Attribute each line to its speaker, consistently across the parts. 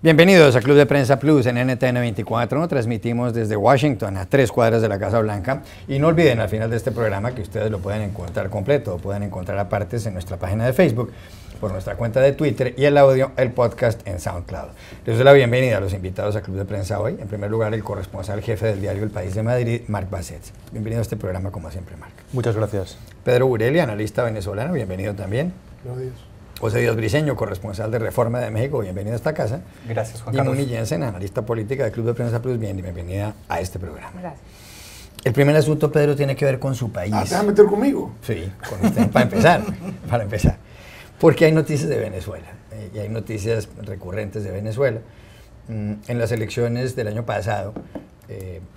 Speaker 1: Bienvenidos a Club de Prensa Plus en NTN 24. Transmitimos desde Washington a 3 cuadras de la Casa Blanca. Y no olviden al final de este programa que ustedes lo pueden encontrar completo o pueden encontrar a partes en nuestra página de Facebook, por nuestra cuenta de Twitter y el audio, el podcast en SoundCloud. Les doy la bienvenida a los invitados a Club de Prensa hoy. En primer lugar, el corresponsal jefe del diario El País de Madrid, Marc Bassets. Bienvenido a este programa como siempre, Marc.
Speaker 2: Muchas gracias.
Speaker 1: Pedro Burelli, analista venezolano, bienvenido también.
Speaker 3: Gracias.
Speaker 1: José Díaz Briceño, corresponsal de Reforma de México, bienvenido a esta casa.
Speaker 2: Gracias, Juan
Speaker 1: Y
Speaker 2: Carlos.
Speaker 1: Moni Jensen, analista política del Club de Prensa Plus, bienvenida a este programa.
Speaker 4: Gracias.
Speaker 1: El primer asunto, Pedro, tiene que ver con su país.
Speaker 3: ¿Te vas a meter conmigo?
Speaker 1: Sí, con usted, para empezar. Porque hay noticias de Venezuela, y hay noticias recurrentes de Venezuela. En las elecciones del año pasado,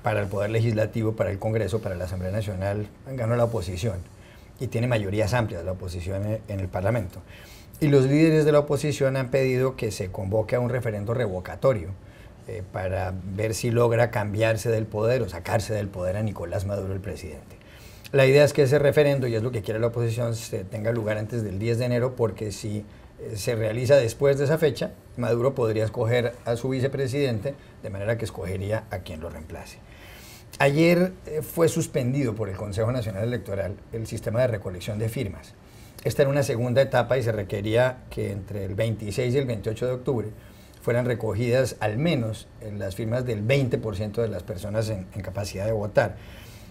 Speaker 1: para el Poder Legislativo, para el Congreso, para la Asamblea Nacional, ganó la oposición, y tiene mayorías amplias la oposición en el Parlamento. Y los líderes de la oposición han pedido que se convoque a un referendo revocatorio para ver si logra cambiarse del poder o sacarse del poder a Nicolás Maduro, el presidente. La idea es que ese referendo, y es lo que quiere la oposición, se tenga lugar antes del 10 de enero, porque si se realiza después de esa fecha, Maduro podría escoger a su vicepresidente, de manera que escogería a quien lo reemplace. Ayer fue suspendido por el Consejo Nacional Electoral el sistema de recolección de firmas. Esta era una segunda etapa y se requería que entre el 26 y el 28 de octubre fueran recogidas al menos las firmas del 20% de las personas en capacidad de votar.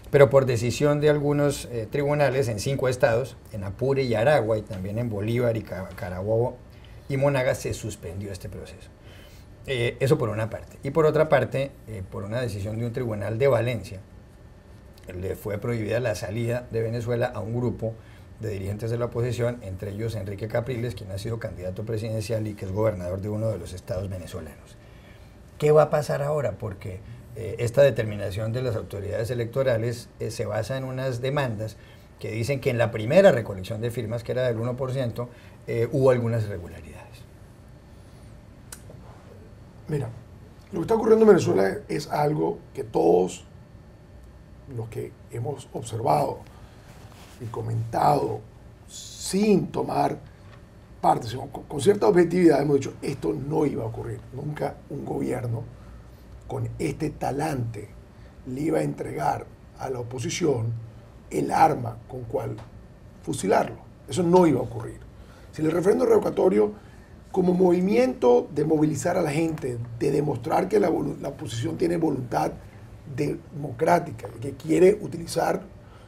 Speaker 1: Pero por decisión de algunos tribunales en 5 estados, en Apure y Aragua, y también en Bolívar y Carabobo y Monagas, se suspendió este proceso. Eso por una parte. Y por otra parte, por una decisión de un tribunal de Valencia, le fue prohibida la salida de Venezuela a un grupo de dirigentes de la oposición, entre ellos Enrique Capriles, quien ha sido candidato presidencial y que es gobernador de uno de los estados venezolanos. ¿Qué va a pasar ahora? Porque esta determinación de las autoridades electorales se basa en unas demandas que dicen que en la primera recolección de firmas, que era del 1%, hubo algunas irregularidades.
Speaker 3: Mira, lo que está ocurriendo en Venezuela es algo que todos los que hemos observado y comentado sin tomar parte, sino con cierta objetividad, hemos dicho, esto no iba a ocurrir. Nunca un gobierno con este talante le iba a entregar a la oposición el arma con cual fusilarlo. Eso no iba a ocurrir. Si el referendo revocatorio, como movimiento de movilizar a la gente, de demostrar que la oposición tiene voluntad democrática, que quiere utilizar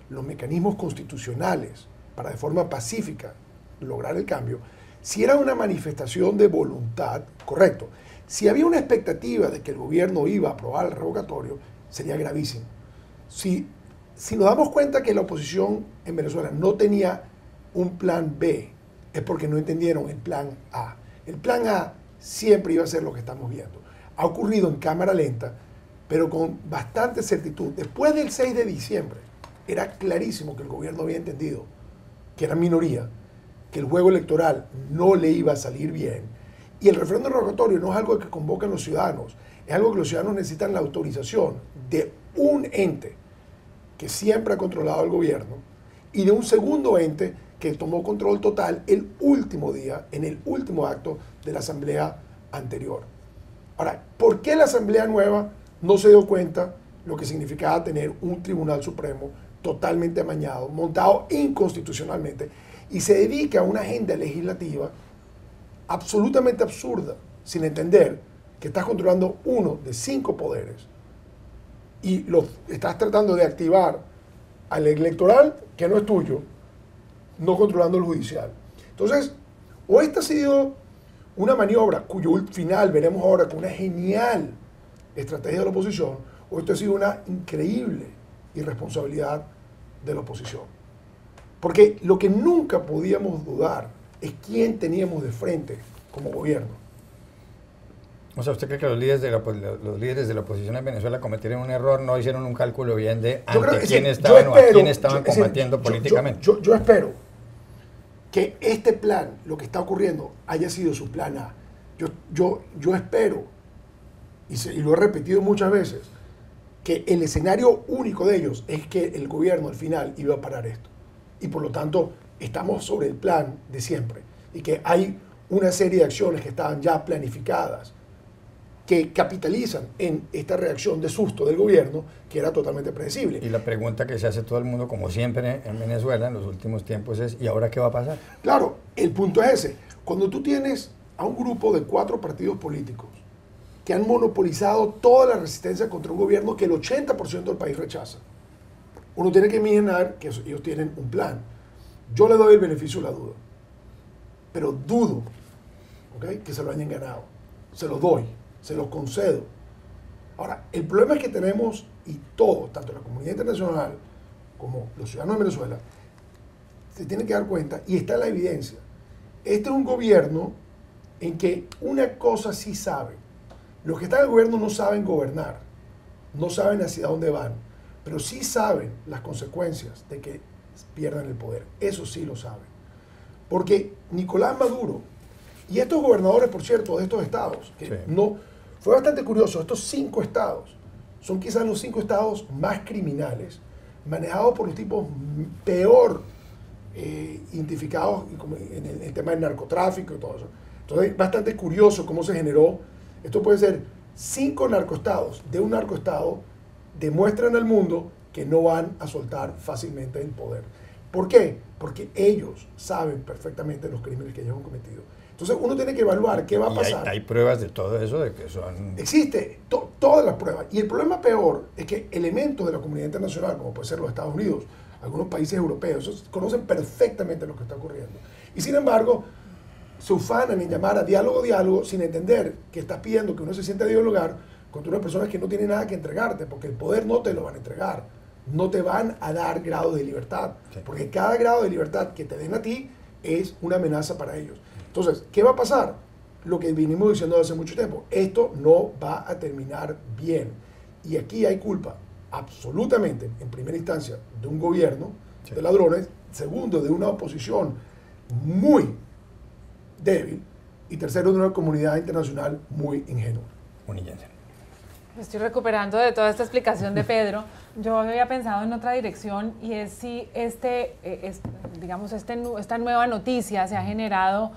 Speaker 3: los mecanismos constitucionales para de forma pacífica lograr el cambio, si era una manifestación de voluntad, correcto. Si había una expectativa de que el gobierno iba a aprobar el revocatorio, sería gravísimo. Si nos damos cuenta que la oposición en Venezuela no tenía un plan B, es porque no entendieron el plan A. El plan A siempre iba a ser lo que estamos viendo. Ha ocurrido en cámara lenta, pero con bastante certitud. Después del 6 de diciembre, era clarísimo que el gobierno había entendido que era minoría, que el juego electoral no le iba a salir bien. Y el referendo revocatorio no es algo que convocan los ciudadanos, es algo que los ciudadanos necesitan la autorización de un ente que siempre ha controlado al gobierno y de un segundo ente que tomó control total el último día, en el último acto de la asamblea anterior. Ahora, ¿por qué la asamblea nueva no se dio cuenta lo que significaba tener un tribunal supremo totalmente amañado, montado inconstitucionalmente, y se dedica a una agenda legislativa absolutamente absurda, sin entender que estás controlando uno de 5 poderes y estás tratando de activar al electoral, que no es tuyo, no controlando el judicial? Entonces, o esta ha sido una maniobra cuyo final veremos ahora con una genial estrategia de la oposición, o esto ha sido una increíble irresponsabilidad de la oposición. Porque lo que nunca podíamos dudar es quién teníamos de frente como gobierno.
Speaker 1: O sea, ¿usted cree que los líderes de la oposición en Venezuela cometieron un error, no hicieron un cálculo bien de ante quién estaban o a quién estaban combatiendo políticamente?
Speaker 3: Yo espero que este plan, lo que está ocurriendo, haya sido su plan A. Yo espero, y lo he repetido muchas veces, que el escenario único de ellos es que el gobierno al final iba a parar esto. Y por lo tanto, estamos sobre el plan de siempre. Y que hay una serie de acciones que estaban ya planificadas, que capitalizan en esta reacción de susto del gobierno, que era totalmente predecible.
Speaker 1: Y la pregunta que se hace todo el mundo, como siempre en Venezuela en los últimos tiempos, es ¿y ahora qué va a pasar?
Speaker 3: Claro, el punto es ese. Cuando tú tienes a un grupo de 4 partidos políticos que han monopolizado toda la resistencia contra un gobierno que el 80% del país rechaza, uno tiene que imaginar que ellos tienen un plan. Yo le doy el beneficio de la duda, pero dudo, ¿okay?, que se lo hayan ganado. Se los doy, se los concedo. Ahora, el problema es que tenemos, y todos, tanto la comunidad internacional como los ciudadanos de Venezuela, se tienen que dar cuenta, y está en la evidencia. Este es un gobierno en que una cosa sí saben. Los que están en el gobierno no saben gobernar, no saben hacia dónde van, pero sí saben las consecuencias de que pierdan el poder. Eso sí lo saben. Porque Nicolás Maduro y estos gobernadores, por cierto, de estos estados, que no, fue bastante curioso, estos 5 estados son quizás los 5 estados más criminales, manejados por los tipos peor identificados en el tema del narcotráfico y todo eso. Entonces es bastante curioso cómo se generó. Esto puede ser 5 narcoestados de un narcoestado demuestran al mundo que no van a soltar fácilmente el poder. ¿Por qué? Porque ellos saben perfectamente los crímenes que ellos han cometido. Entonces uno tiene que evaluar qué va a pasar.
Speaker 1: Hay pruebas de todo eso, de que son...
Speaker 3: Existe todas las pruebas. Y el problema peor es que elementos de la comunidad internacional, como puede ser los Estados Unidos, algunos países europeos, esos conocen perfectamente lo que está ocurriendo. Y sin embargo, se ufanan en llamar a diálogo, sin entender que estás pidiendo que uno se sienta a dialogar contra una persona que no tiene nada que entregarte, porque el poder no te lo van a entregar, no te van a dar grado de libertad, porque cada grado de libertad que te den a ti es una amenaza para ellos. Entonces, ¿qué va a pasar? Lo que vinimos diciendo hace mucho tiempo, esto no va a terminar bien. Y aquí hay culpa, absolutamente, en primera instancia, de un gobierno de ladrones, segundo, de una oposición muy débil, y tercero, de una comunidad internacional muy ingenua.
Speaker 2: Estoy recuperando de toda esta explicación de Pedro. Yo había pensado en otra dirección, y es si esta nueva noticia se ha generado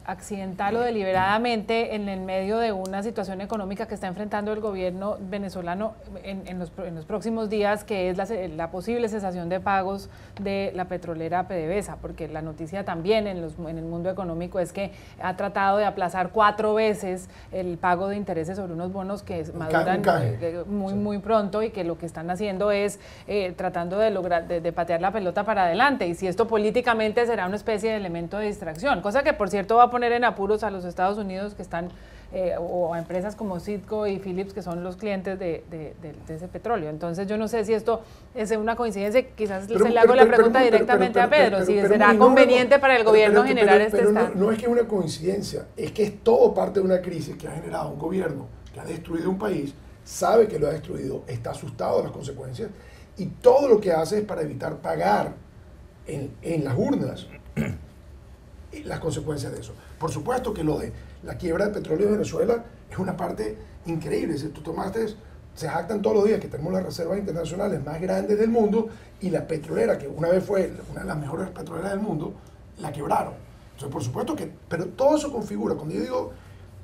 Speaker 2: accidental o deliberadamente en el medio de una situación económica que está enfrentando el gobierno venezolano en los próximos días, que es la posible cesación de pagos de la petrolera PDVSA, porque la noticia también en el mundo económico es que ha tratado de aplazar 4 veces el pago de intereses sobre unos bonos que maduran muy pronto, y que lo que están haciendo es tratando de lograr de patear la pelota para adelante, y si esto políticamente será una especie de elemento de distracción, cosa que por cierto va a poner en apuros a los Estados Unidos, que están o a empresas como Citgo y Phillips, que son los clientes de ese petróleo. Entonces yo no sé si esto es una coincidencia, quizás le hago la pregunta directamente a Pedro, si será conveniente para el gobierno generar este estado.
Speaker 3: No es que es una coincidencia, es que es todo parte de una crisis que ha generado un gobierno que ha destruido un país, sabe que lo ha destruido, está asustado de las consecuencias, y todo lo que hace es para evitar pagar en las urnas las consecuencias de eso. Por supuesto que lo de la quiebra del petróleo de Venezuela es una parte increíble. Si tú se jactan todos los días que tenemos las reservas internacionales más grandes del mundo, y la petrolera, que una vez fue una de las mejores petroleras del mundo, la quebraron. Entonces, por supuesto que, pero todo eso configura, cuando yo digo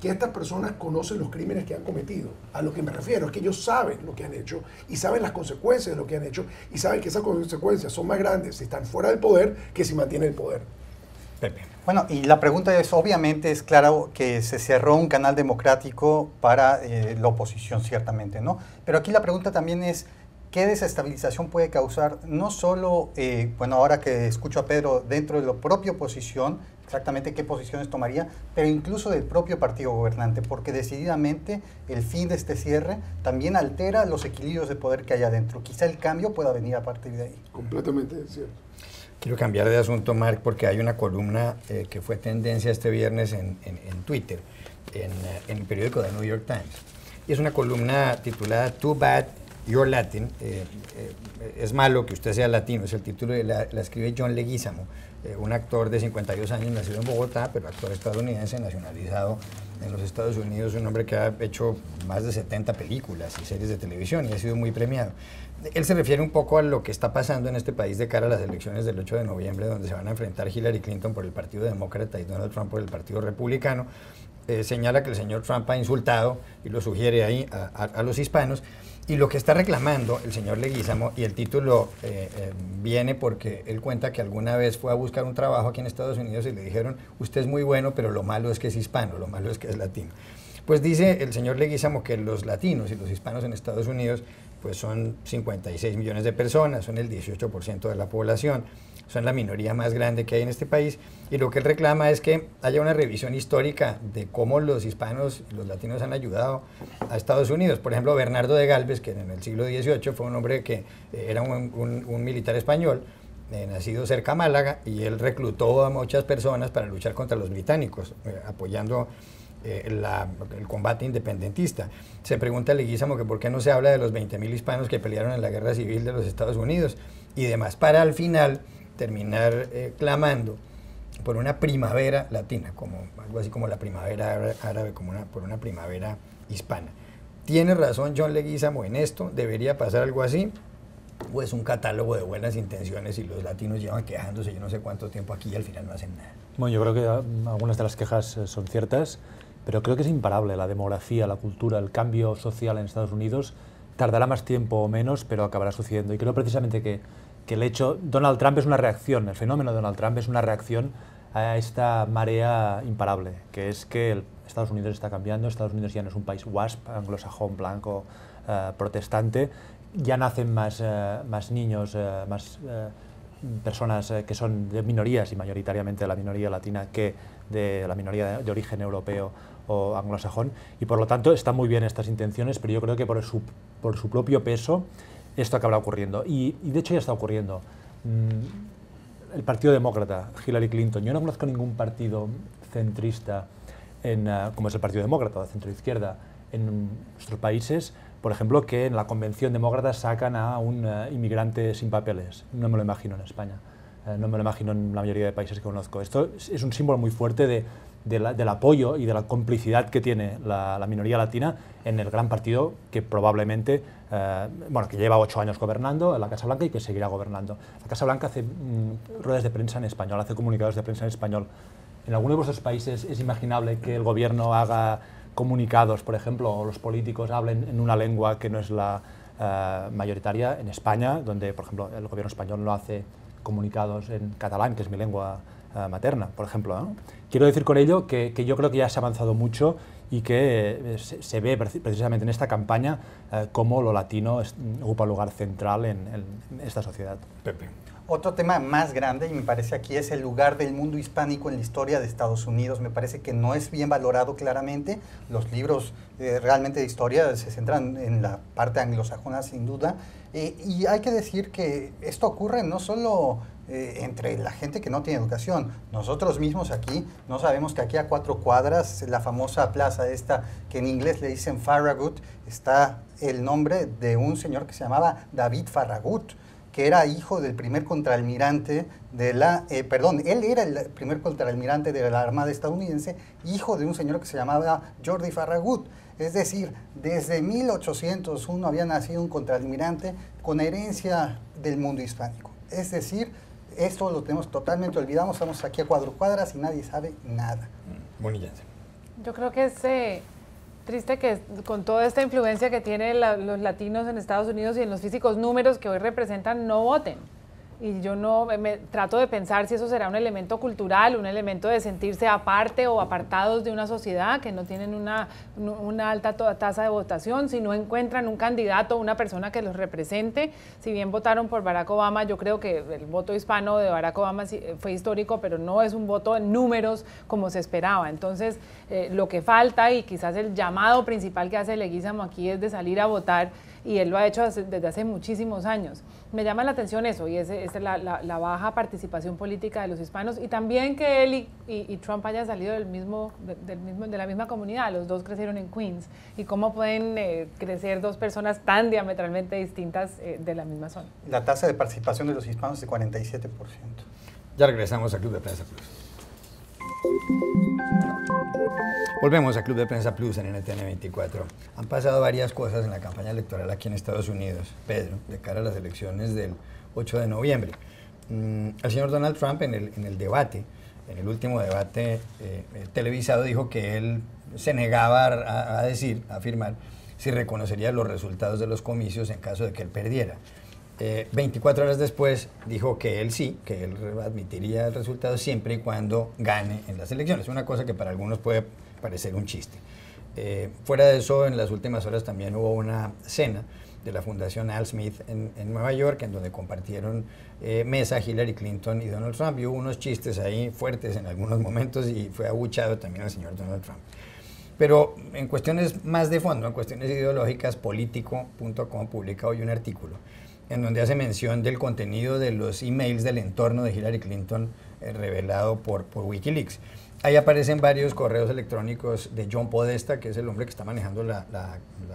Speaker 3: que estas personas conocen los crímenes que han cometido, a lo que me refiero es que ellos saben lo que han hecho, y saben las consecuencias de lo que han hecho, y saben que esas consecuencias son más grandes si están fuera del poder que si mantienen el poder.
Speaker 4: Bueno, y la pregunta es, obviamente es claro que se cerró un canal democrático para la oposición, ciertamente, ¿no? Pero aquí la pregunta también es, ¿qué desestabilización puede causar no solo, bueno, ahora que escucho a Pedro, dentro de la propia oposición, exactamente qué posiciones tomaría, pero incluso del propio partido gobernante, porque decididamente el fin de este cierre también altera los equilibrios de poder que hay adentro. Quizá el cambio pueda venir a partir de ahí.
Speaker 3: Completamente cierto.
Speaker 1: Quiero cambiar de asunto, Marc, porque hay una columna que fue tendencia este viernes en Twitter, en el periódico The New York Times. Y es una columna titulada Too Bad You're Latin. Es malo que usted sea latino, es el título, la escribe John Leguizamo, un actor de 52 años, nacido en Bogotá, pero actor estadounidense, nacionalizado en los Estados Unidos, un hombre que ha hecho más de 70 películas y series de televisión y ha sido muy premiado. Él se refiere un poco a lo que está pasando en este país de cara a las elecciones del 8 de noviembre, donde se van a enfrentar Hillary Clinton por el Partido Demócrata y Donald Trump por el Partido Republicano. Señala que el señor Trump ha insultado, y lo sugiere ahí, a los hispanos, y lo que está reclamando el señor Leguízamo, y el título viene porque él cuenta que alguna vez fue a buscar un trabajo aquí en Estados Unidos y le dijeron, usted es muy bueno, pero lo malo es que es hispano, lo malo es que es latino. Pues dice el señor Leguízamo que los latinos y los hispanos en Estados Unidos pues son 56 millones de personas, son el 18% de la población, son la minoría más grande que hay en este país, y lo que él reclama es que haya una revisión histórica de cómo los hispanos y los latinos han ayudado a Estados Unidos. Por ejemplo, Bernardo de Galvez, que en el siglo XVIII fue un hombre que era un militar español, nacido cerca a Málaga, y él reclutó a muchas personas para luchar contra los británicos, apoyando el combate independentista. Se pregunta a Leguízamo que por qué no se habla de los 20.000 hispanos que pelearon en la guerra civil de los Estados Unidos y demás, para al final terminar clamando por una primavera latina, como algo así como la primavera árabe, por una primavera hispana. ¿Tiene razón John Leguízamo en esto? ¿Debería pasar algo así? ¿O es un catálogo de buenas intenciones y los latinos llevan quejándose yo no sé cuánto tiempo aquí y al final no hacen nada?
Speaker 5: Bueno, yo creo que algunas de las quejas son ciertas, pero creo que es imparable la demografía, la cultura, el cambio social en Estados Unidos. Tardará más tiempo o menos, pero acabará sucediendo. Y creo precisamente que el hecho, Donald Trump es una reacción, el fenómeno de Donald Trump es una reacción a esta marea imparable, que es que Estados Unidos está cambiando. Estados Unidos ya no es un país WASP, anglosajón, blanco, protestante. Ya nacen más niños, más personas que son de minorías, y mayoritariamente de la minoría latina, que de la minoría de origen europeo o anglosajón, y por lo tanto están muy bien estas intenciones, pero yo creo que por su propio peso esto acabará ocurriendo, y de hecho ya está ocurriendo. El Partido Demócrata, Hillary Clinton, yo no conozco ningún partido centrista como es el Partido Demócrata, de centro-izquierda, en nuestros países, por ejemplo, que en la convención demócrata sacan a un inmigrante sin papeles. No me lo imagino en España, no me lo imagino en la mayoría de países que conozco. Esto es un símbolo muy fuerte del apoyo y de la complicidad que tiene la minoría latina en el gran partido que probablemente, que lleva 8 años gobernando, la Casa Blanca, y que seguirá gobernando. La Casa Blanca hace ruedas de prensa en español, hace comunicados de prensa en español. En alguno de vuestros países es imaginable que el gobierno haga comunicados, por ejemplo, o los políticos hablen en una lengua que no es la mayoritaria. En España, donde, por ejemplo, el gobierno español no hace comunicados en catalán, que es mi lengua materna, por ejemplo, ¿no? Quiero decir con ello que yo creo que ya se ha avanzado mucho y que se ve precisamente en esta campaña cómo lo latino ocupa un lugar central en esta sociedad.
Speaker 1: Pepe.
Speaker 4: Otro tema más grande, y me parece aquí, es el lugar del mundo hispánico en la historia de Estados Unidos. Me parece que no es bien valorado claramente. Los libros realmente de historia se centran en la parte anglosajona, sin duda. Y hay que decir que esto ocurre no solo entre la gente que no tiene educación. Nosotros mismos aquí no sabemos que aquí a 4 cuadras, la famosa plaza esta, que en inglés le dicen Farragut, está el nombre de un señor que se llamaba David Farragut, que era hijo del primer contraalmirante de la... él era el primer contraalmirante de la Armada estadounidense, hijo de un señor que se llamaba Jordi Farragut. Es decir, desde 1801 había nacido un contraalmirante con herencia del mundo hispánico. Es decir, esto lo tenemos totalmente olvidado, estamos aquí a 4 cuadras y nadie sabe nada.
Speaker 1: Bonilla.
Speaker 2: Yo creo que es triste que con toda esta influencia que tienen los latinos en Estados Unidos y en los físicos números que hoy representan, no voten. Y yo trato de pensar si eso será un elemento cultural, un elemento de sentirse aparte o apartados de una sociedad que no tienen una alta tasa de votación, si no encuentran un candidato, una persona que los represente. Si bien votaron por Barack Obama, yo creo que el voto hispano de Barack Obama fue histórico, pero no es un voto en números como se esperaba. Entonces, lo que falta, y quizás el llamado principal que hace Leguízamo aquí, es de salir a votar, y él lo ha hecho desde hace muchísimos años. Me llama la atención eso, y es la baja participación política de los hispanos, y también que él y Trump hayan salido de la misma comunidad. Los dos crecieron en Queens, y cómo pueden crecer dos personas tan diametralmente distintas de la misma zona.
Speaker 4: La tasa de participación de los hispanos es de 47%.
Speaker 1: Ya regresamos a Club de Prensa Plus. Volvemos a Club de Prensa Plus en NTN 24. Han pasado varias cosas en la campaña electoral aquí en Estados Unidos, Pedro, de cara a las elecciones del 8 de noviembre. El señor Donald Trump en el debate, en el último debate televisado, dijo que él se negaba a afirmar si reconocería los resultados de los comicios en caso de que él perdiera. 24 horas después dijo que él sí, que él admitiría el resultado siempre y cuando gane en las elecciones. Una cosa que para algunos puede parecer un chiste. Fuera de eso, en las últimas horas también hubo una cena de la Fundación Al Smith en Nueva York, en donde compartieron mesa Hillary Clinton y Donald Trump, y hubo unos chistes ahí fuertes en algunos momentos y fue abuchado también el señor Donald Trump. Pero en cuestiones más de fondo, en cuestiones ideológicas, Politico.com publica hoy un artículo en donde hace mención del contenido de los emails del entorno de Hillary Clinton revelado por Wikileaks. Ahí aparecen varios correos electrónicos de John Podesta, que es el hombre que está manejando la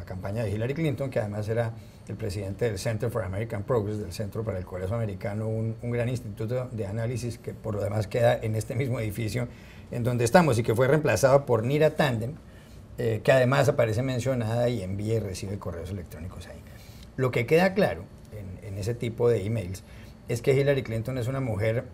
Speaker 1: campaña de Hillary Clinton, que además era el presidente del Center for American Progress, del Centro para el Progreso Americano, un gran instituto de análisis que por lo demás queda en este mismo edificio en donde estamos y que fue reemplazado por Neera Tanden, que además aparece mencionada y envía y recibe correos electrónicos ahí. Lo que queda claro en ese tipo de emails es que Hillary Clinton es una mujer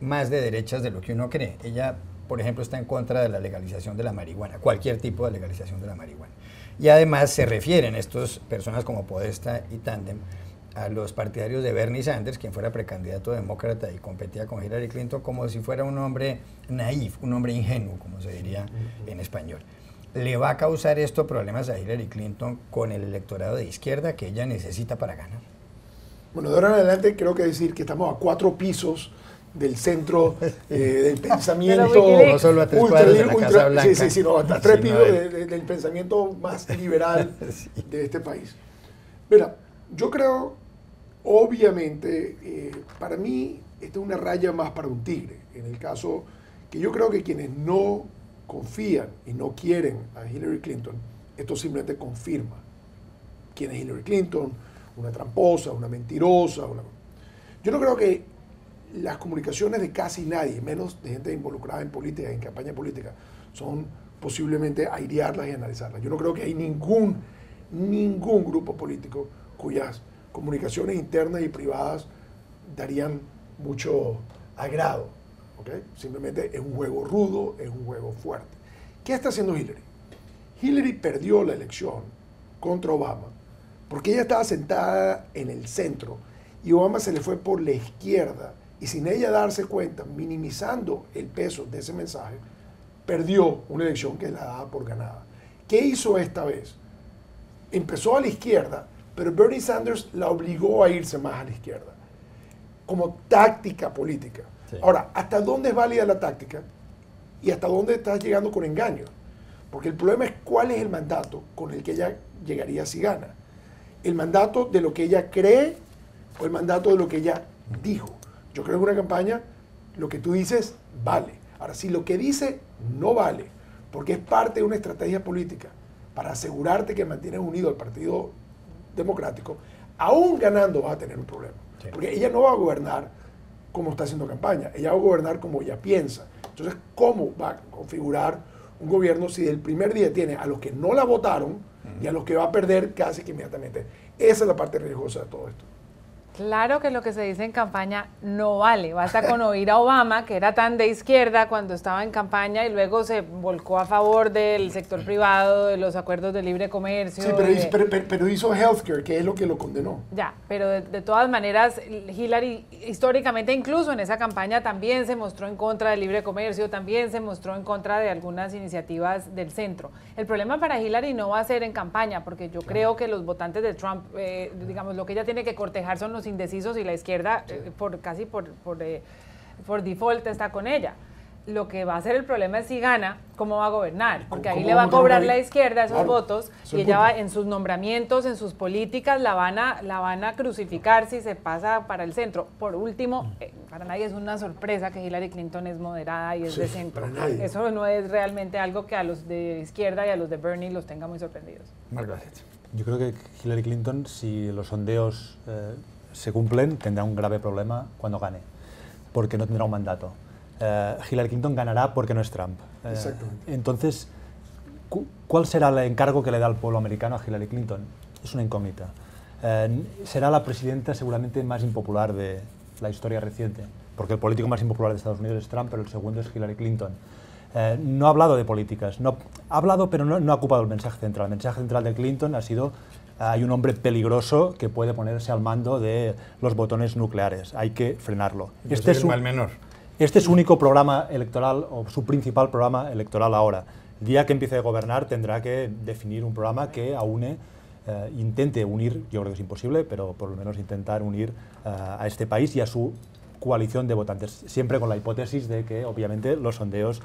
Speaker 1: más de derechas de lo que uno cree. Ella, por ejemplo, está en contra de la legalización de la marihuana, cualquier tipo de legalización de la marihuana. Y además se refieren estas personas como Podesta y Tandem a los partidarios de Bernie Sanders, quien fuera precandidato demócrata y competía con Hillary Clinton, como si fuera un hombre naif, un hombre ingenuo, como se diría en español. ¿Le va a causar esto problemas a Hillary Clinton con el electorado de izquierda que ella necesita para ganar?
Speaker 3: Bueno, de ahora en adelante creo que decir que estamos a 4 pisos del centro del pensamiento.
Speaker 1: No solo a 3 cuadras de la Casa Blanca.
Speaker 3: Sí, sino hasta 3 pisos del pensamiento más liberal
Speaker 1: sí.
Speaker 3: de este país. Mira, yo creo, obviamente, para mí, esta es una raya más para un tigre. En el caso que yo creo que quienes no confían y no quieren a Hillary Clinton, esto simplemente confirma quién es Hillary Clinton, una tramposa, una mentirosa. Yo no creo que las comunicaciones de casi nadie, menos de gente involucrada en política, en campaña política, son posiblemente airearlas y analizarlas. Yo no creo que hay ningún grupo político cuyas comunicaciones internas y privadas darían mucho agrado. ¿Okay? Simplemente es un juego rudo, es un juego fuerte. ¿Qué está haciendo Hillary? Hillary perdió la elección contra Obama porque ella estaba sentada en el centro y Obama se le fue por la izquierda y sin ella darse cuenta, minimizando el peso de ese mensaje, perdió una elección que la daba por ganada. ¿Qué hizo esta vez? Empezó a la izquierda, pero Bernie Sanders la obligó a irse más a la izquierda, como táctica política. Sí. Ahora, ¿hasta dónde es válida la táctica? ¿Y hasta dónde estás llegando con engaño? Porque el problema es cuál es el mandato con el que ella llegaría si gana. ¿El mandato de lo que ella cree o el mandato de lo que ella dijo? Yo creo que en una campaña lo que tú dices vale. Ahora, si lo que dice no vale, porque es parte de una estrategia política para asegurarte que mantienes unido al Partido Democrático, aún ganando vas a tener un problema. Sí. Porque ella no va a gobernar como está haciendo campaña, ella va a gobernar como ella piensa. Entonces, ¿cómo va a configurar un gobierno si del primer día tiene a los que no la votaron y a los que va a perder casi que inmediatamente? Esa es la parte riesgosa de todo esto.
Speaker 2: Claro que lo que se dice en campaña no vale. Basta con oír a Obama, que era tan de izquierda cuando estaba en campaña y luego se volcó a favor del sector privado, de los acuerdos de libre comercio.
Speaker 3: Sí, pero hizo healthcare, que es lo que lo condenó.
Speaker 2: Ya, pero de todas maneras, Hillary históricamente, incluso en esa campaña, también se mostró en contra del libre comercio, también se mostró en contra de algunas iniciativas del centro. El problema para Hillary no va a ser en campaña, porque yo creo que los votantes de Trump, digamos, lo que ella tiene que cortejar son los indecisos y la izquierda casi por default está con ella. Lo que va a ser el problema es si gana, cómo va a gobernar, porque ahí le va a cobrar la izquierda esos votos y ella va en sus nombramientos, en sus políticas, la van a crucificar si se pasa para el centro. Por último, para nadie es una sorpresa que Hillary Clinton es moderada y es de centro. Eso no es realmente algo que a los de izquierda y a los de Bernie los tenga muy sorprendidos.
Speaker 5: Yo creo que Hillary Clinton, si los sondeos se cumplen, tendrá un grave problema cuando gane, porque no tendrá un mandato. Hillary Clinton ganará porque no es Trump. Entonces, ¿Cuál será el encargo que le da el pueblo americano a Hillary Clinton? Es una incógnita. Será la presidenta seguramente más impopular de la historia reciente, porque el político más impopular de Estados Unidos es Trump, pero el segundo es Hillary Clinton. No ha hablado de políticas, ha hablado, pero no ha ocupado el mensaje central. El mensaje central de Clinton ha sido: hay un hombre peligroso que puede ponerse al mando de los botones nucleares, hay que frenarlo.
Speaker 1: Este es el mal menor.
Speaker 5: Este es su único programa electoral, o su principal programa electoral ahora. El día que empiece a gobernar tendrá que definir un programa que aúne, intente unir, yo creo que es imposible, pero por lo menos intentar unir a este país y a su coalición de votantes, siempre con la hipótesis de que obviamente los sondeos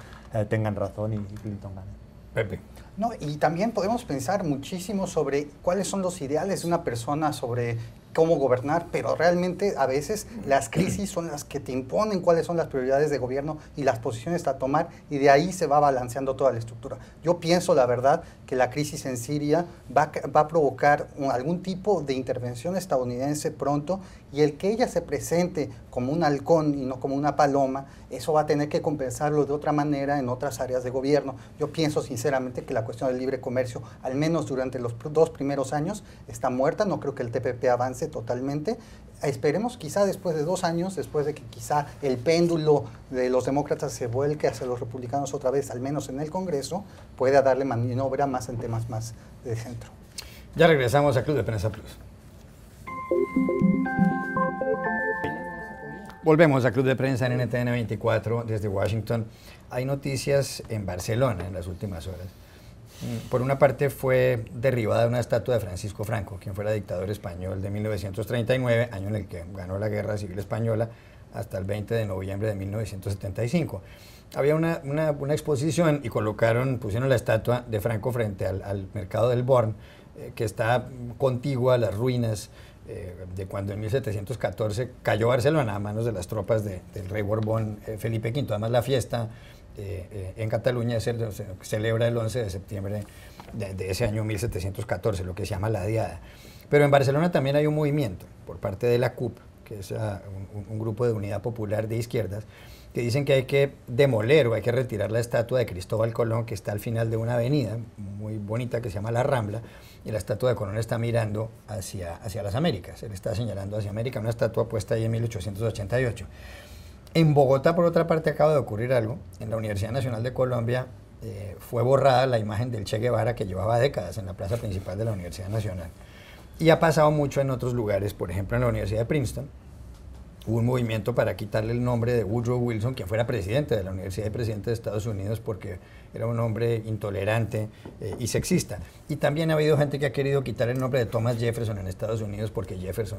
Speaker 5: tengan razón y Clinton gane.
Speaker 1: Pepe.
Speaker 4: No, y también podemos pensar muchísimo sobre cuáles son los ideales de una persona, sobre cómo gobernar, pero realmente a veces las crisis son las que te imponen cuáles son las prioridades de gobierno y las posiciones a tomar, y de ahí se va balanceando toda la estructura. Yo pienso, la verdad, que la crisis en Siria va a provocar algún tipo de intervención estadounidense pronto, y el que ella se presente como un halcón y no como una paloma, eso va a tener que compensarlo de otra manera en otras áreas de gobierno. Yo pienso sinceramente que la cuestión del libre comercio, al menos durante los 2 primeros años, está muerta. No creo que el TPP avance totalmente. Esperemos quizá después de 2 años, después de que quizá el péndulo de los demócratas se vuelque hacia los republicanos otra vez, al menos en el Congreso, pueda darle maniobra más en temas más de centro.
Speaker 1: Ya regresamos a Club de Prensa Plus. Volvemos a Club de Prensa en NTN 24 desde Washington. Hay noticias en Barcelona en las últimas horas. Por una parte, fue derribada una estatua de Francisco Franco, quien fuera dictador español de 1939, año en el que ganó la Guerra Civil Española, hasta el 20 de noviembre de 1975. Había una exposición y pusieron la estatua de Franco frente al mercado del Born, que está contigua a las ruinas de cuando en 1714 cayó Barcelona a manos de las tropas del rey Borbón Felipe V. Además, la fiesta en Cataluña se celebra el 11 de septiembre de ese año 1714, lo que se llama la Diada. Pero en Barcelona también hay un movimiento por parte de la CUP, que es un grupo de unidad popular de izquierdas, que dicen que hay que demoler o hay que retirar la estatua de Cristóbal Colón, que está al final de una avenida muy bonita que se llama La Rambla, y la estatua de Colón está mirando hacia las Américas. Él está señalando hacia América, una estatua puesta ahí en 1888. En Bogotá, por otra parte, acaba de ocurrir algo. En la Universidad Nacional de Colombia fue borrada la imagen del Che Guevara, que llevaba décadas en la plaza principal de la Universidad Nacional. Y ha pasado mucho en otros lugares, por ejemplo en la Universidad de Princeton. Hubo un movimiento para quitarle el nombre de Woodrow Wilson, quien fuera presidente de la Universidad y presidente de Estados Unidos, porque era un hombre intolerante y sexista. Y también ha habido gente que ha querido quitar el nombre de Thomas Jefferson en Estados Unidos porque Jefferson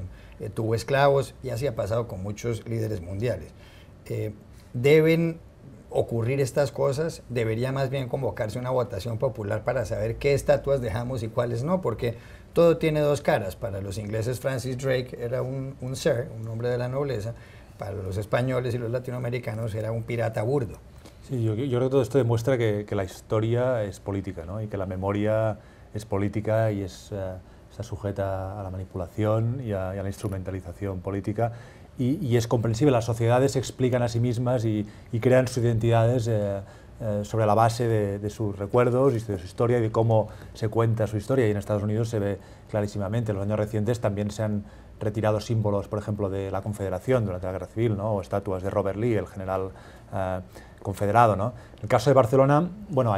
Speaker 1: tuvo esclavos, y así ha pasado con muchos líderes mundiales. ¿Deben ocurrir estas cosas? ¿Debería más bien convocarse una votación popular para saber qué estatuas dejamos y cuáles no? Porque todo tiene dos caras. Para los ingleses, Francis Drake era un sir, un hombre de la nobleza. Para los españoles y los latinoamericanos era un pirata burdo.
Speaker 5: Sí, yo creo que todo esto demuestra que la historia es política, ¿no? Y que la memoria es política y está sujeta a la manipulación y a la instrumentalización política. Y es comprensible, las sociedades se explican a sí mismas y crean sus identidades sobre la base de sus recuerdos y de su historia y de cómo se cuenta su historia. Y en Estados Unidos se ve clarísimamente. En los años recientes también se han retirado símbolos, por ejemplo, de la Confederación durante la Guerra Civil, ¿no? O estatuas de Robert Lee, el general confederado, ¿no? En el caso de Barcelona, bueno,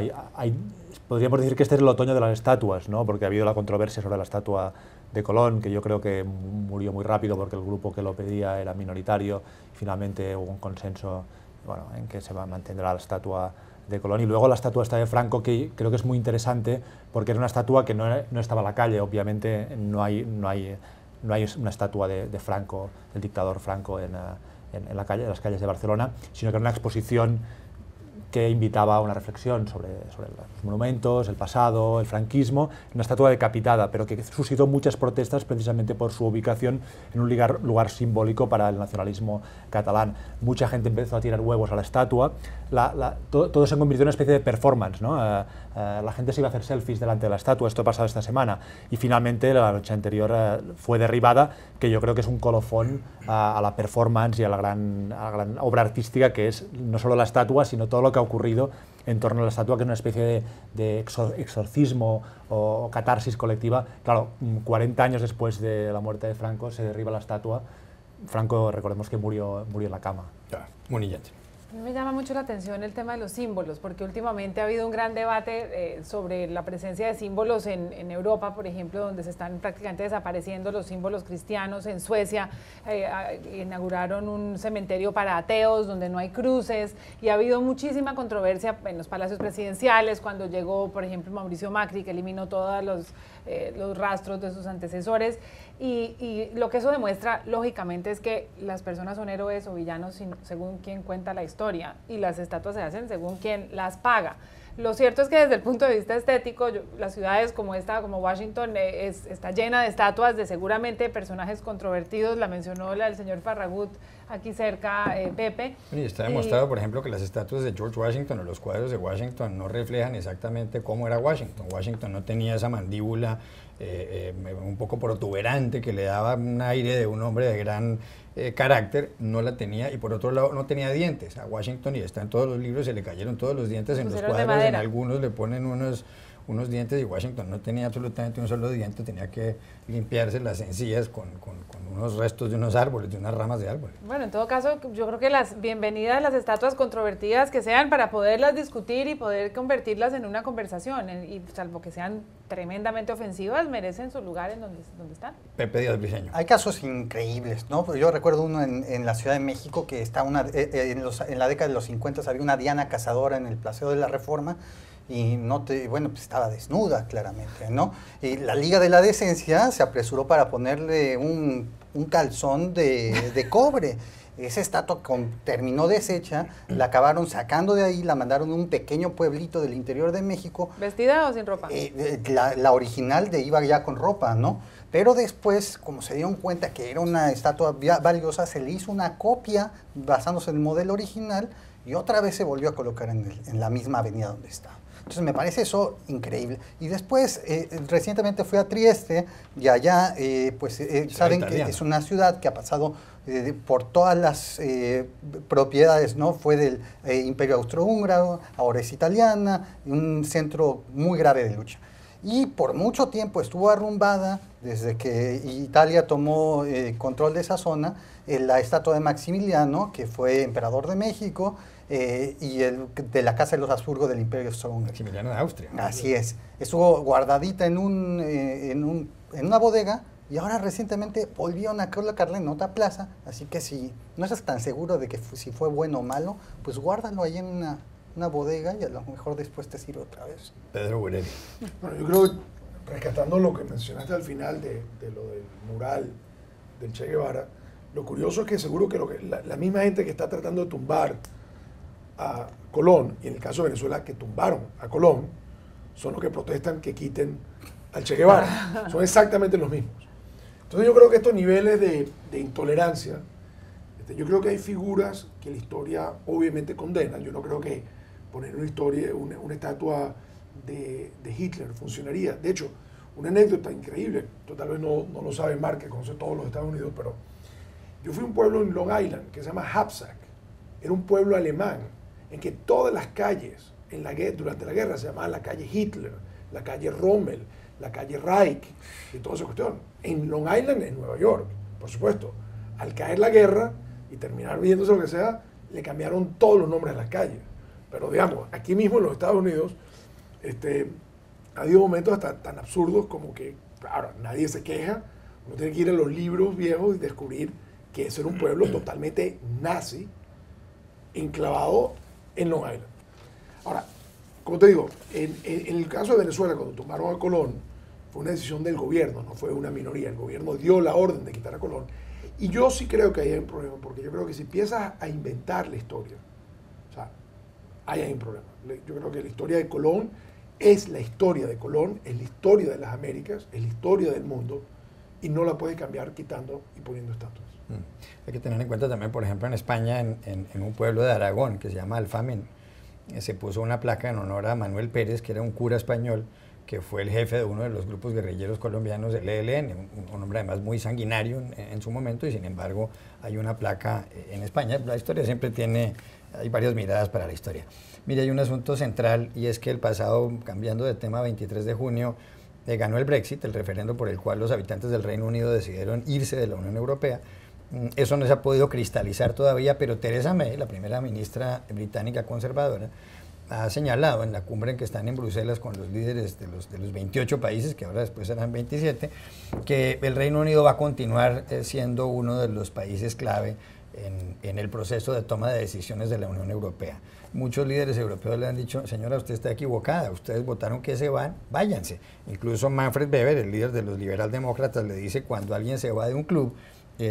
Speaker 5: podríamos decir que este es el otoño de las estatuas, ¿no? Porque ha habido la controversia sobre la estatua de Colón, que yo creo que murió muy rápido porque el grupo que lo pedía era minoritario. Finalmente hubo un consenso, bueno, en que se mantendrá la estatua de Colón. Y luego la estatua esta de Franco, que creo que es muy interesante porque era una estatua que no estaba en la calle. Obviamente no hay una estatua de Franco, del dictador Franco, en las calles de Barcelona, sino que era una exposición que invitaba a una reflexión sobre los monumentos, el pasado, el franquismo, una estatua decapitada, pero que suscitó muchas protestas precisamente por su ubicación en un lugar simbólico para el nacionalismo catalán. Mucha gente empezó a tirar huevos a la estatua, todo se convirtió en una especie de performance, ¿no? La gente se iba a hacer selfies delante de la estatua, esto ha pasado esta semana, y finalmente la noche anterior fue derribada, que yo creo que es un colofón a la performance y a la gran obra artística que es no solo la estatua, sino todo lo que ha ocurrido en torno a la estatua, que es una especie de exorcismo o catarsis colectiva. Claro, 40 años después de la muerte de Franco se derriba la estatua. Franco, recordemos que murió en la cama.
Speaker 1: Claro, humillante.
Speaker 2: Me llama mucho la atención el tema de los símbolos, porque últimamente ha habido un gran debate sobre la presencia de símbolos en Europa, por ejemplo, donde se están prácticamente desapareciendo los símbolos cristianos. En Suecia inauguraron un cementerio para ateos donde no hay cruces, y ha habido muchísima controversia en los palacios presidenciales cuando llegó, por ejemplo, Mauricio Macri, que eliminó todos los rastros de sus antecesores. Y lo que eso demuestra, lógicamente, es que las personas son héroes o villanos según quien cuenta la historia, y las estatuas se hacen según quien las paga. Lo cierto es que desde el punto de vista estético, las ciudades como esta, como Washington, está llena de estatuas de seguramente personajes controvertidos. La mencionó el señor Farragut aquí cerca, Pepe.
Speaker 1: Y está demostrado, por ejemplo, que las estatuas de George Washington o los cuadros de Washington no reflejan exactamente cómo era Washington. Washington no tenía esa mandíbula un poco protuberante que le daba un aire de un hombre de gran carácter, no la tenía, y por otro lado no tenía dientes. A Washington, y está en todos los libros, se le cayeron todos los dientes en los cuadros, en algunos le ponen unos dientes, y Washington no tenía absolutamente un solo diente, tenía que limpiarse las encías con unos restos de unos árboles, de unas ramas de árboles.
Speaker 2: Bueno, en todo caso, yo creo que bienvenidas las estatuas controvertidas que sean, para poderlas discutir y poder convertirlas en una conversación, y salvo que sean tremendamente ofensivas, merecen su lugar en donde están.
Speaker 1: Pepe Díaz Briceño.
Speaker 4: Hay casos increíbles, ¿no? Yo recuerdo uno en la Ciudad de México, que está en la década de los 50 había una Diana cazadora en el Paseo de la Reforma, y pues estaba desnuda claramente, ¿no? Y la Liga de la Decencia se apresuró para ponerle un calzón de cobre. Esa estatua terminó deshecha, la acabaron sacando de ahí, la mandaron a un pequeño pueblito del interior de México.
Speaker 2: ¿Vestida o sin ropa?
Speaker 4: La original iba ya con ropa, ¿no? Pero después, como se dieron cuenta que era una estatua valiosa, se le hizo una copia basándose en el modelo original, y otra vez se volvió a colocar en la misma avenida donde está. Entonces me parece eso increíble. Y después, recientemente fui a Trieste, y allá, saben que es una ciudad que ha pasado por todas las propiedades, ¿no? Fue del Imperio Austrohúngaro, ahora es italiana, un centro muy grave de lucha. Y por mucho tiempo estuvo arrumbada, desde que Italia tomó control de esa zona, la estatua de Maximiliano, que fue emperador de México, y de la Casa de los Habsburgo del Imperio Austrohúngaro.
Speaker 1: Maximiliano de Austria.
Speaker 4: Así es. Estuvo guardadita en una bodega, y ahora recientemente volvieron a colocarla en otra plaza. Así que si no estás tan seguro de que si fue bueno o malo, pues guárdalo ahí en una bodega, y a lo mejor después te sirve otra vez.
Speaker 1: Pedro Burelli.
Speaker 3: Bueno, yo creo, rescatando lo que mencionaste al final de lo del mural del Che Guevara, lo curioso es que seguro que la misma gente que está tratando de tumbar a Colón, y en el caso de Venezuela que tumbaron a Colón, son los que protestan que quiten al Che Guevara. Son exactamente los mismos. Entonces yo creo que estos niveles de intolerancia, yo creo que hay figuras que la historia obviamente condena. Yo no creo que poner una estatua de Hitler funcionaría. De hecho, una anécdota increíble, tú tal vez no lo sabes, Mark, que conoce todos los Estados Unidos, pero yo fui a un pueblo en Long Island que se llama Hapsack. Era un pueblo alemán en que todas las calles durante la guerra se llamaban la calle Hitler, la calle Rommel, la calle Reich, y toda esa cuestión. En Long Island, en Nueva York, por supuesto. Al caer la guerra y terminar viéndose lo que sea, le cambiaron todos los nombres a las calles. Pero digamos, aquí mismo en los Estados Unidos, ha habido momentos hasta tan absurdos como que, claro, nadie se queja, uno tiene que ir a los libros viejos y descubrir que ese era un pueblo totalmente nazi, enclavado en Long Island. Ahora, como te digo, en el caso de Venezuela, cuando tomaron a Colón, fue una decisión del gobierno, no fue una minoría. El gobierno dio la orden de quitar a Colón. Y yo sí creo que ahí hay un problema, porque yo creo que si empiezas a inventar la historia, o sea, ahí hay un problema. Yo creo que la historia de Colón es la historia de Colón, es la historia de las Américas, es la historia del mundo, y no la puedes cambiar quitando y poniendo estatuas.
Speaker 1: Hay que tener en cuenta también, por ejemplo, en España, en un pueblo de Aragón que se llama Alfamén, se puso una placa en honor a Manuel Pérez, que era un cura español, que fue el jefe de uno de los grupos guerrilleros colombianos del ELN, un hombre además muy sanguinario en su momento, y sin embargo hay una placa en España. La historia siempre tiene hay varias miradas para la historia. Mire, hay un asunto central y es que el pasado, cambiando de tema, 23 de junio, ganó el Brexit, el referendo por el cual los habitantes del Reino Unido decidieron irse de la Unión Europea. Eso no se ha podido cristalizar todavía, pero Theresa May, la primera ministra británica conservadora, ha señalado en la cumbre en que están en Bruselas con los líderes de los 28 países, que ahora después serán 27, que el Reino Unido va a continuar siendo uno de los países clave en el proceso de toma de decisiones de la Unión Europea. Muchos líderes europeos le han dicho, señora, usted está equivocada, ustedes votaron que se van, váyanse. Incluso Manfred Weber, el líder de los liberaldemócratas, le dice, cuando alguien se va de un club,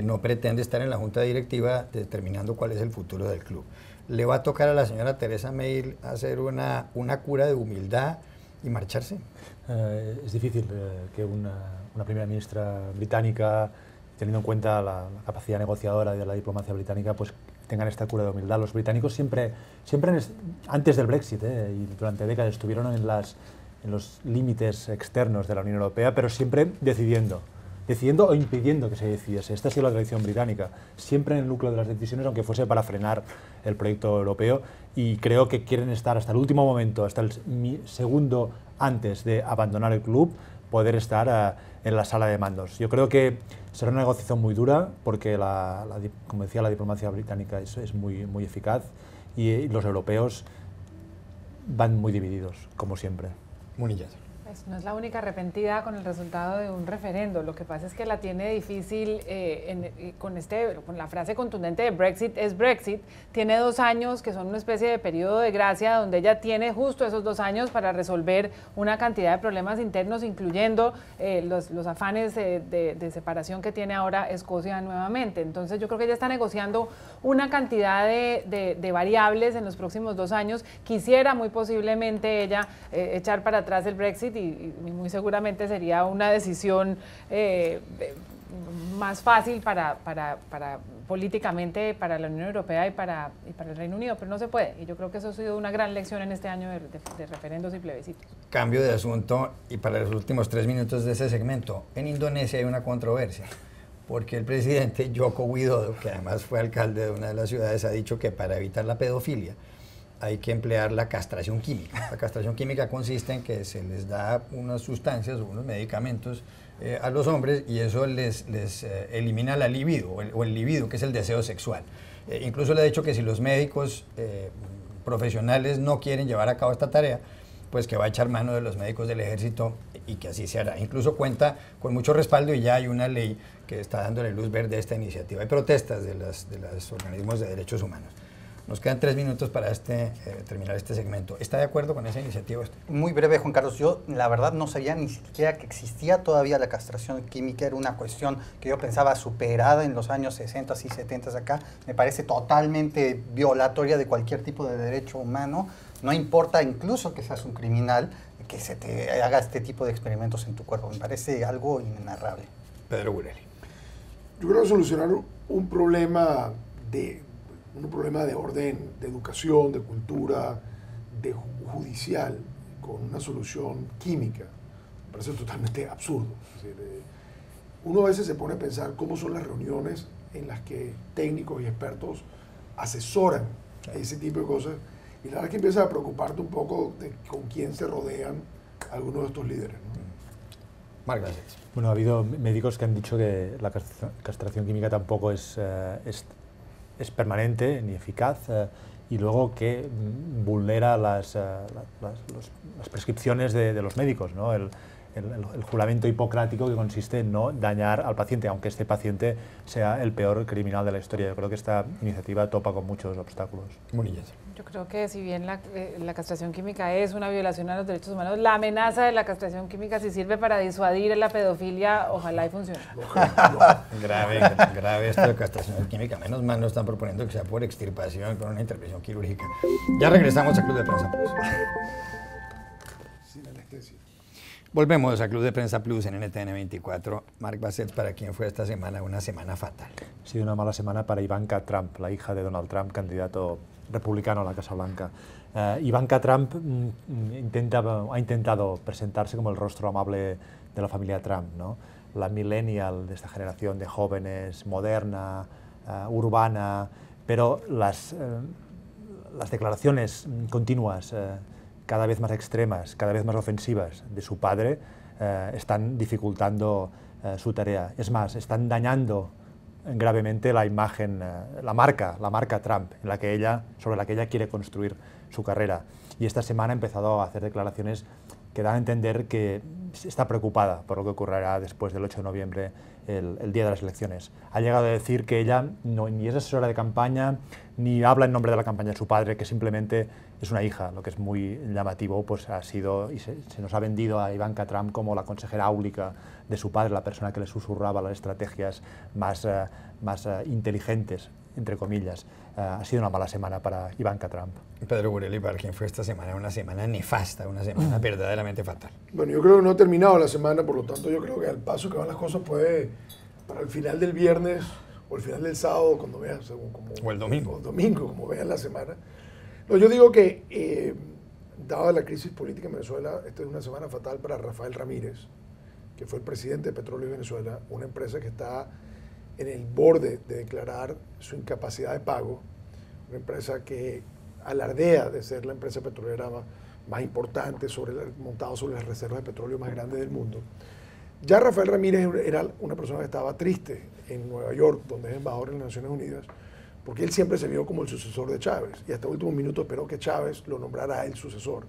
Speaker 1: no pretende estar en la junta directiva determinando cuál es el futuro del club. ¿Le va a tocar a la señora Theresa May hacer una cura de humildad y marcharse?
Speaker 5: Es difícil que una primera ministra británica, teniendo en cuenta la capacidad negociadora de la diplomacia británica, pues tengan esta cura de humildad. Los británicos siempre antes del Brexit y durante décadas estuvieron en los límites externos de la Unión Europea, pero siempre decidiendo o impidiendo que se decidiese. Esta ha sido la tradición británica, siempre en el núcleo de las decisiones, aunque fuese para frenar el proyecto europeo, y creo que quieren estar hasta el último momento, hasta el segundo antes de abandonar el club, poder estar en la sala de mandos. Yo creo que será una negociación muy dura, porque, como decía, la diplomacia británica es muy, muy eficaz, y los europeos van muy divididos, como siempre.
Speaker 1: Munilla.
Speaker 2: Pues no es la única arrepentida con el resultado de un referendo. Lo que pasa es que la tiene difícil con la frase contundente de Brexit es Brexit. Tiene 2 años que son una especie de periodo de gracia donde ella tiene justo esos 2 años para resolver una cantidad de problemas internos, incluyendo los afanes de separación que tiene ahora Escocia nuevamente. Entonces yo creo que ella está negociando una cantidad de variables en los próximos 2 años. Quisiera muy posiblemente ella echar para atrás el Brexit y muy seguramente sería una decisión más fácil para políticamente para la Unión Europea y para el Reino Unido, pero no se puede. Y yo creo que eso ha sido una gran lección en este año de referendos y plebiscitos.
Speaker 1: Cambio de asunto, y para los últimos 3 minutos de ese segmento, en Indonesia hay una controversia, porque el presidente Joko Widodo, que además fue alcalde de una de las ciudades, ha dicho que para evitar la pedofilia hay que emplear la castración química. La castración química consiste en que se les da unas sustancias o unos medicamentos a los hombres y eso les elimina la libido o el libido, que es el deseo sexual. Incluso le ha dicho que si los médicos profesionales no quieren llevar a cabo esta tarea, pues que va a echar mano de los médicos del ejército y que así se hará. Incluso cuenta con mucho respaldo y ya hay una ley que está dándole luz verde a esta iniciativa. Hay protestas de los organismos de derechos humanos. Nos quedan 3 minutos para terminar este segmento. ¿Está de acuerdo con esa iniciativa usted?
Speaker 4: Muy breve, Juan Carlos. Yo, la verdad, no sabía ni siquiera que existía todavía la castración química. Era una cuestión que yo pensaba superada en los años 60 y 70 acá. Me parece totalmente violatoria de cualquier tipo de derecho humano. No importa incluso que seas un criminal, que se te haga este tipo de experimentos en tu cuerpo. Me parece algo inenarrable.
Speaker 1: Pedro Burelli.
Speaker 3: Yo creo que solucionar un problema de orden, de educación, de cultura, de judicial, con una solución química, me parece totalmente absurdo. Es decir, uno a veces se pone a pensar cómo son las reuniones en las que técnicos y expertos asesoran ese tipo de cosas, y la verdad es que empieza a preocuparte un poco de con quién se rodean algunos de estos líderes, ¿no?
Speaker 1: Marc Garcés.
Speaker 5: Bueno, ha habido médicos que han dicho que la castración química tampoco es permanente ni eficaz y luego que vulnera las prescripciones de los médicos, ¿no? El juramento hipocrático que consiste en no dañar al paciente, aunque este paciente sea el peor criminal de la historia. Yo creo que esta iniciativa topa con muchos obstáculos.
Speaker 1: Munillas.
Speaker 2: Yo creo que si bien la castración química es una violación a los derechos humanos, la amenaza de la castración química, si sirve para disuadir la pedofilia, ojalá y funcione.
Speaker 1: Grave esto de castración química. Menos mal no están proponiendo que sea por extirpación, con una intervención quirúrgica. Ya regresamos a Club de Prensa Plus.
Speaker 3: Sin anestesia.
Speaker 1: Volvemos a Club de Prensa Plus en NTN 24. Marc Garcés, ¿para quién fue esta semana una semana fatal?
Speaker 5: Ha sido una mala semana para Ivanka Trump, la hija de Donald Trump, candidato republicano a la Casa Blanca. Ivanka Trump ha intentado presentarse como el rostro amable de la familia Trump, ¿no? La millennial de esta generación de jóvenes, moderna, urbana, pero las declaraciones continuas, cada vez más extremas, cada vez más ofensivas de su padre, están dificultando su tarea. Es más, están dañando gravemente la imagen, la marca Trump, sobre la que ella quiere construir su carrera. Y esta semana ha empezado a hacer declaraciones que dan a entender que está preocupada por lo que ocurrirá después del 8 de noviembre, el día de las elecciones. Ha llegado a decir que ella ni es asesora de campaña, ni habla en nombre de la campaña de su padre, que simplemente es una hija, lo que es muy llamativo, pues ha sido, y se nos ha vendido a Ivanka Trump como la consejera áulica de su padre, la persona que le susurraba las estrategias más inteligentes, entre comillas. Ha sido una mala semana para Ivanka Trump.
Speaker 1: Pedro Burelli, ¿para quién fue esta semana? Una semana nefasta, una semana verdaderamente fatal.
Speaker 3: Bueno, yo creo que no ha terminado la semana, por lo tanto yo creo que al paso que van las cosas puede, para el final del viernes o el final del sábado, cuando veas, según como...
Speaker 1: O el domingo.
Speaker 3: O el domingo, como vean la semana. No, yo digo que, dada la crisis política en Venezuela, esta es una semana fatal para Rafael Ramírez, que fue el presidente de Petróleo de Venezuela, una empresa que está en el borde de declarar su incapacidad de pago, una empresa que alardea de ser la empresa petrolera más importante, montado sobre las reservas de petróleo más grandes del mundo. Ya Rafael Ramírez era una persona que estaba triste en Nueva York, donde es embajador en las Naciones Unidas, porque él siempre se vio como el sucesor de Chávez, y hasta el último minuto esperó que Chávez lo nombrara a él sucesor.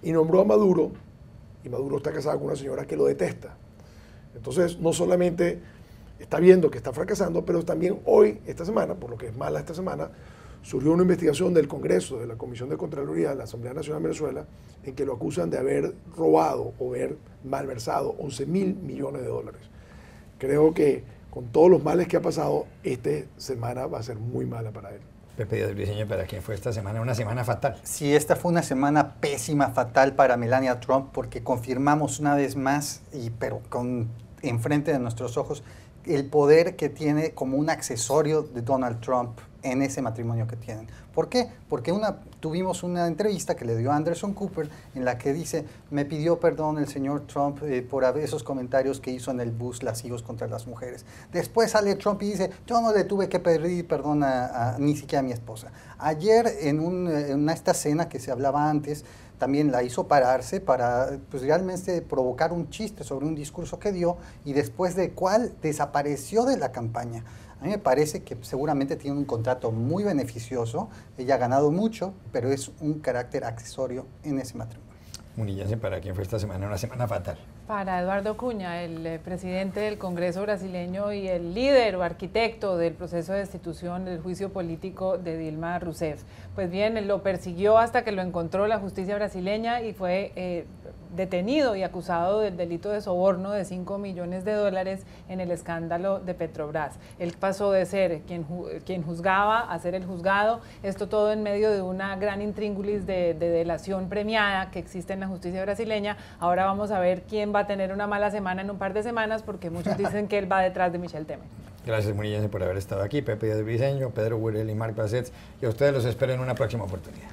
Speaker 3: Y nombró a Maduro, y Maduro está casado con una señora que lo detesta. Entonces, no solamente está viendo que está fracasando, pero también hoy, esta semana, por lo que es mala esta semana, surgió una investigación del Congreso, de la Comisión de Contraloría de la Asamblea Nacional de Venezuela, en que lo acusan de haber robado o haber malversado 11.000 millones de dólares. Creo que con todos los males que ha pasado, esta semana va a ser muy mala para él.
Speaker 1: Pepe Díaz Briceño, ¿para quién fue esta semana? Una semana fatal.
Speaker 4: Sí, esta fue una semana pésima, fatal para Melania Trump, porque confirmamos una vez más, pero enfrente de nuestros ojos, el poder que tiene como un accesorio de Donald Trump en ese matrimonio que tienen. ¿Por qué? Porque tuvimos una entrevista que le dio Anderson Cooper en la que dice, me pidió perdón el señor Trump por esos comentarios que hizo en el bus lascivos contra las mujeres. Después sale Trump y dice, yo no le tuve que pedir perdón ni siquiera a mi esposa. Ayer en esta cena que se hablaba antes, también la hizo pararse para pues, realmente provocar un chiste sobre un discurso que dio y después de cual desapareció de la campaña. A mí me parece que seguramente tiene un contrato muy beneficioso, ella ha ganado mucho, pero es un carácter accesorio en ese matrimonio.
Speaker 1: Munillense, ¿para quién fue esta semana? Una semana fatal.
Speaker 2: Para Eduardo Cunha, el presidente del Congreso brasileño y el líder o arquitecto del proceso de destitución del juicio político de Dilma Rousseff. Pues bien, lo persiguió hasta que lo encontró la justicia brasileña y fue detenido y acusado del delito de soborno de 5 millones de dólares en el escándalo de Petrobras. Él pasó de ser quien juzgaba a ser el juzgado, esto todo en medio de una gran intríngulis de delación premiada que existe en la justicia brasileña. Ahora vamos a ver quién va a tener una mala semana en un par de semanas, porque muchos dicen que él va detrás de Michel Temer.
Speaker 1: Gracias, Munillense, por haber estado aquí. Pepe Díaz Briceño, Pedro Burelli y Marc Bassets, y a ustedes los espero en una próxima oportunidad.